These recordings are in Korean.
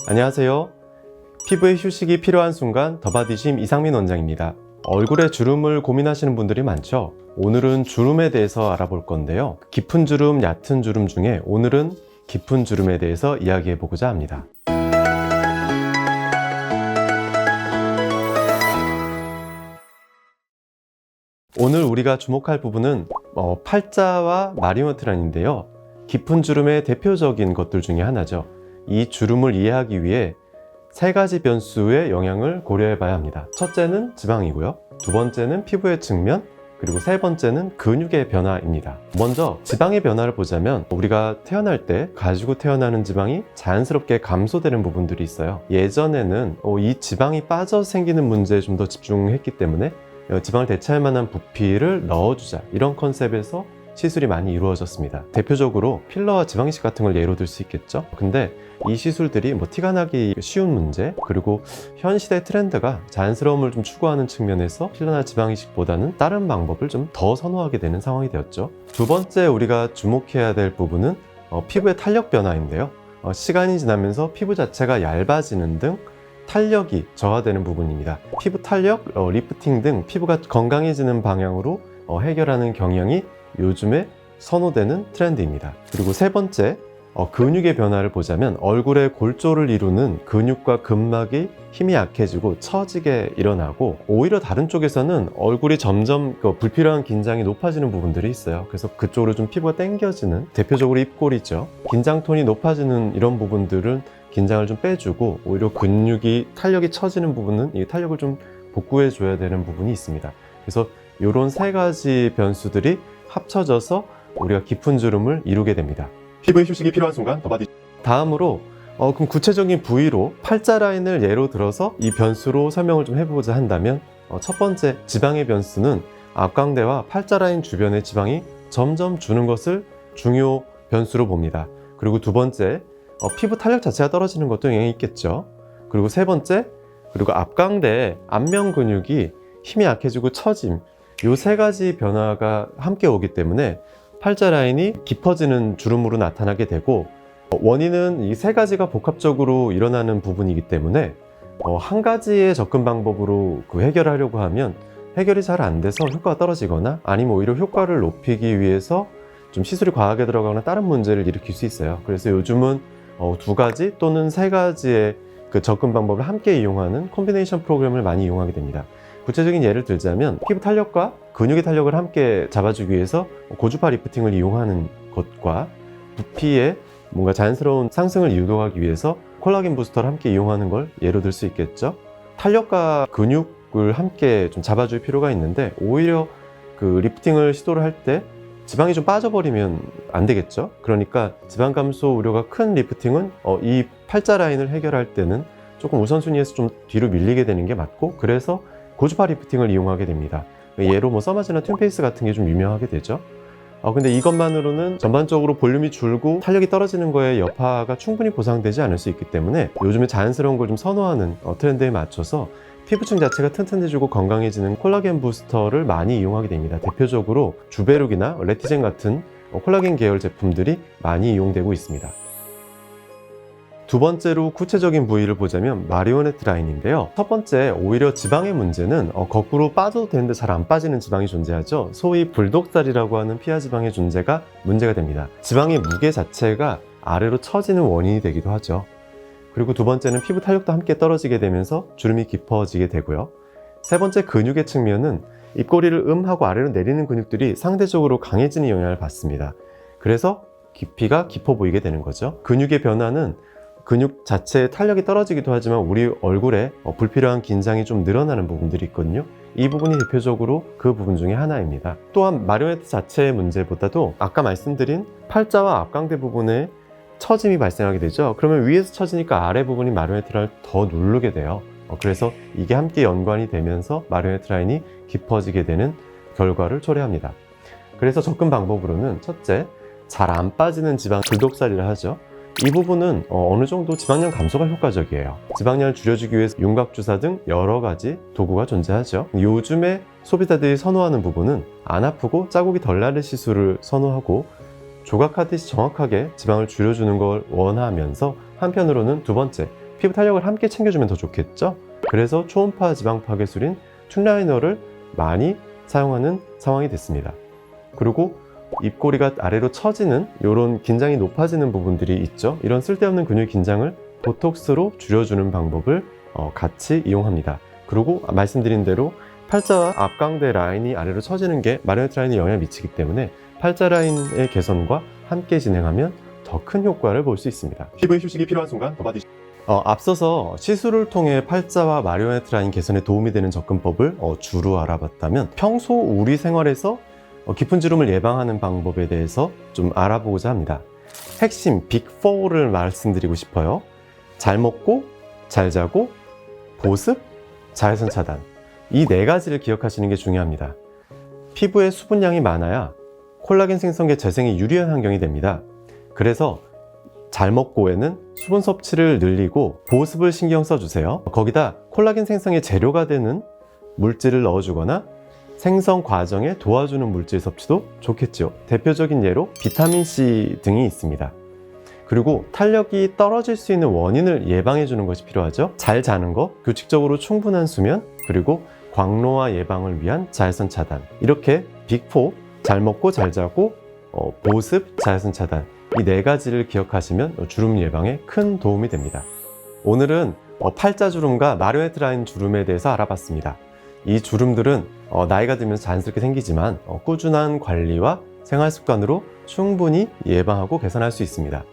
안녕하세요. 피부에 휴식이 필요한 순간 더바디심 이상민 원장입니다. 얼굴에 주름을 고민하시는 분들이 많죠. 오늘은 주름에 대해서 알아볼 건데요. 깊은 주름, 얕은 주름 중에 오늘은 깊은 주름에 대해서 이야기해 보고자 합니다. 오늘 우리가 주목할 부분은 팔자와 마리오네트 라인인데요. 깊은 주름의 대표적인 것들 중에 하나죠. 이 주름을 이해하기 위해 세 가지 변수의 영향을 고려해 봐야 합니다. 첫째는 지방이고요. 두 번째는 피부의 측면, 그리고 세 번째는 근육의 변화입니다. 먼저 지방의 변화를 보자면 우리가 태어날 때 가지고 태어나는 지방이 자연스럽게 감소되는 부분들이 있어요. 예전에는 이 지방이 빠져 생기는 문제에 좀 더 집중했기 때문에 지방을 대체할 만한 부피를 넣어주자, 이런 컨셉에서 시술이 많이 이루어졌습니다. 대표적으로 필러와 지방이식 같은 걸 예로 들 수 있겠죠. 근데 이 시술들이 티가 나기 쉬운 문제, 그리고 현 시대 트렌드가 자연스러움을 좀 추구하는 측면에서 필러나 지방이식보다는 다른 방법을 좀 더 선호하게 되는 상황이 되었죠. 두 번째 우리가 주목해야 될 부분은 피부의 탄력 변화인데요. 시간이 지나면서 피부 자체가 얇아지는 등 탄력이 저하되는 부분입니다. 피부 탄력, 리프팅 등 피부가 건강해지는 방향으로 해결하는 경향이 요즘에 선호되는 트렌드입니다. 그리고 세 번째, 근육의 변화를 보자면 얼굴에 골조를 이루는 근육과 근막이 힘이 약해지고 처지게 일어나고, 오히려 다른 쪽에서는 얼굴이 점점 불필요한 긴장이 높아지는 부분들이 있어요. 그래서 그쪽으로 좀 피부가 당겨지는, 대표적으로 입꼬리죠. 긴장 톤이 높아지는 이런 부분들은 긴장을 좀 빼주고, 오히려 근육이 탄력이 처지는 부분은 이 탄력을 좀 복구해 줘야 되는 부분이 있습니다. 그래서 이런 세 가지 변수들이 합쳐져서 우리가 깊은 주름을 이루게 됩니다. 피부의 휴식이 필요한 순간 더바디. 다음으로 그럼 구체적인 부위로 팔자 라인을 예로 들어서 이 변수로 설명을 좀 해보고자 한다면, 첫 번째 지방의 변수는 앞광대와 팔자 라인 주변의 지방이 점점 주는 것을 중요 변수로 봅니다. 그리고 두 번째, 피부 탄력 자체가 떨어지는 것도 영향이 있겠죠. 그리고 세 번째, 그리고 앞광대의 안면 근육이 힘이 약해지고 처짐, 이 세 가지 변화가 함께 오기 때문에 팔자 라인이 깊어지는 주름으로 나타나게 되고, 원인은 이 세 가지가 복합적으로 일어나는 부분이기 때문에 한 가지의 접근 방법으로 해결하려고 하면 해결이 잘 안 돼서 효과가 떨어지거나, 아니면 오히려 효과를 높이기 위해서 좀 시술이 과하게 들어가거나 다른 문제를 일으킬 수 있어요. 그래서 요즘은 두 가지 또는 세 가지의 그 접근 방법을 함께 이용하는 콤비네이션 프로그램을 많이 이용하게 됩니다. 구체적인 예를 들자면 피부 탄력과 근육의 탄력을 함께 잡아주기 위해서 고주파 리프팅을 이용하는 것과, 부피의 뭔가 자연스러운 상승을 유도하기 위해서 콜라겐 부스터를 함께 이용하는 걸 예로 들 수 있겠죠. 탄력과 근육을 함께 좀 잡아줄 필요가 있는데, 오히려 그 리프팅을 시도를 할 때 지방이 좀 빠져버리면 안 되겠죠. 그러니까 지방 감소 우려가 큰 리프팅은 이 팔자 라인을 해결할 때는 조금 우선순위에서 좀 뒤로 밀리게 되는 게 맞고, 그래서 고주파 리프팅을 이용하게 됩니다. 예로 서마지나 튠페이스 같은 게 좀 유명하게 되죠. 근데 이것만으로는 전반적으로 볼륨이 줄고 탄력이 떨어지는 거에 여파가 충분히 보상되지 않을 수 있기 때문에 요즘에 자연스러운 걸 좀 선호하는 트렌드에 맞춰서 피부층 자체가 튼튼해지고 건강해지는 콜라겐 부스터를 많이 이용하게 됩니다. 대표적으로 주베룩이나 레티젠 같은 콜라겐 계열 제품들이 많이 이용되고 있습니다. 두 번째로 구체적인 부위를 보자면 마리오네트 라인인데요. 첫 번째, 오히려 지방의 문제는 거꾸로 빠져도 되는데 잘 안 빠지는 지방이 존재하죠. 소위 불독살이라고 하는 피하 지방의 존재가 문제가 됩니다. 지방의 무게 자체가 아래로 처지는 원인이 되기도 하죠. 그리고 두 번째는 피부 탄력도 함께 떨어지게 되면서 주름이 깊어지게 되고요. 세 번째, 근육의 측면은 입꼬리를 하고 아래로 내리는 근육들이 상대적으로 강해지는 영향을 받습니다. 그래서 깊이가 깊어 보이게 되는 거죠. 근육의 변화는 근육 자체의 탄력이 떨어지기도 하지만 우리 얼굴에 불필요한 긴장이 좀 늘어나는 부분들이 있거든요. 이 부분이 대표적으로 그 부분 중에 하나입니다. 또한 마리오네트 자체의 문제보다도 아까 말씀드린 팔자와 앞광대 부분에 처짐이 발생하게 되죠. 그러면 위에서 처지니까 아래 부분이 마리오네트 라인을 더 누르게 돼요. 그래서 이게 함께 연관이 되면서 마리오네트 라인이 깊어지게 되는 결과를 초래합니다. 그래서 접근 방법으로는 첫째, 잘 안 빠지는 지방 불독살이라 하죠. 이 부분은 어느 정도 지방량 감소가 효과적이에요. 지방량을 줄여주기 위해서 윤곽주사 등 여러 가지 도구가 존재하죠. 요즘에 소비자들이 선호하는 부분은 안 아프고 자국이 덜 나는 시술을 선호하고, 조각하듯이 정확하게 지방을 줄여주는 걸 원하면서 한편으로는 두 번째, 피부 탄력을 함께 챙겨주면 더 좋겠죠? 그래서 초음파 지방 파괴술인 툴라이너를 많이 사용하는 상황이 됐습니다. 그리고 입꼬리가 아래로 처지는 이런 긴장이 높아지는 부분들이 있죠. 이런 쓸데없는 근육 긴장을 보톡스로 줄여주는 방법을 같이 이용합니다. 그리고 말씀드린 대로 팔자와 앞광대 라인이 아래로 처지는 게 마리오네트 라인에 영향을 미치기 때문에 팔자 라인의 개선과 함께 진행하면 더 큰 효과를 볼 수 있습니다. 피부의 휴식이 필요한 순간 더바디 앞서서 시술을 통해 팔자와 마리오네트 라인 개선에 도움이 되는 접근법을 주로 알아봤다면 평소 우리 생활에서 깊은 주름을 예방하는 방법에 대해서 좀 알아보고자 합니다. 핵심 빅4를 말씀드리고 싶어요. 잘 먹고, 잘 자고, 보습, 자외선 차단. 이 네 가지를 기억하시는 게 중요합니다. 피부에 수분량이 많아야 콜라겐 생성계 재생이 유리한 환경이 됩니다. 그래서 잘 먹고에는 수분 섭취를 늘리고 보습을 신경 써주세요. 거기다 콜라겐 생성의 재료가 되는 물질을 넣어주거나 생성 과정에 도와주는 물질 섭취도 좋겠죠. 대표적인 예로 비타민C 등이 있습니다. 그리고 탄력이 떨어질 수 있는 원인을 예방해 주는 것이 필요하죠. 잘 자는 것, 규칙적으로 충분한 수면, 그리고 광노화 예방을 위한 자외선 차단. 이렇게 빅4, 잘 먹고 잘 자고 보습, 자외선 차단. 이 네 가지를 기억하시면 주름 예방에 큰 도움이 됩니다. 오늘은 팔자 주름과 마리오네트 라인 주름에 대해서 알아봤습니다. 이 주름들은 나이가 들면서 자연스럽게 생기지만 꾸준한 관리와 생활 습관으로 충분히 예방하고 개선할 수 있습니다.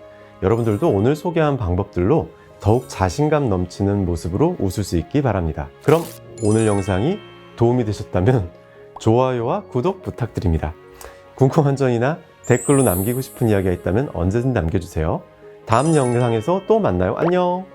여러분들도 오늘 소개한 방법들로 더욱 자신감 넘치는 모습으로 웃을 수 있기 바랍니다. 그럼 오늘 영상이 도움이 되셨다면 좋아요와 구독 부탁드립니다. 궁금한 점이나 댓글로 남기고 싶은 이야기가 있다면 언제든 남겨주세요. 다음 영상에서 또 만나요. 안녕!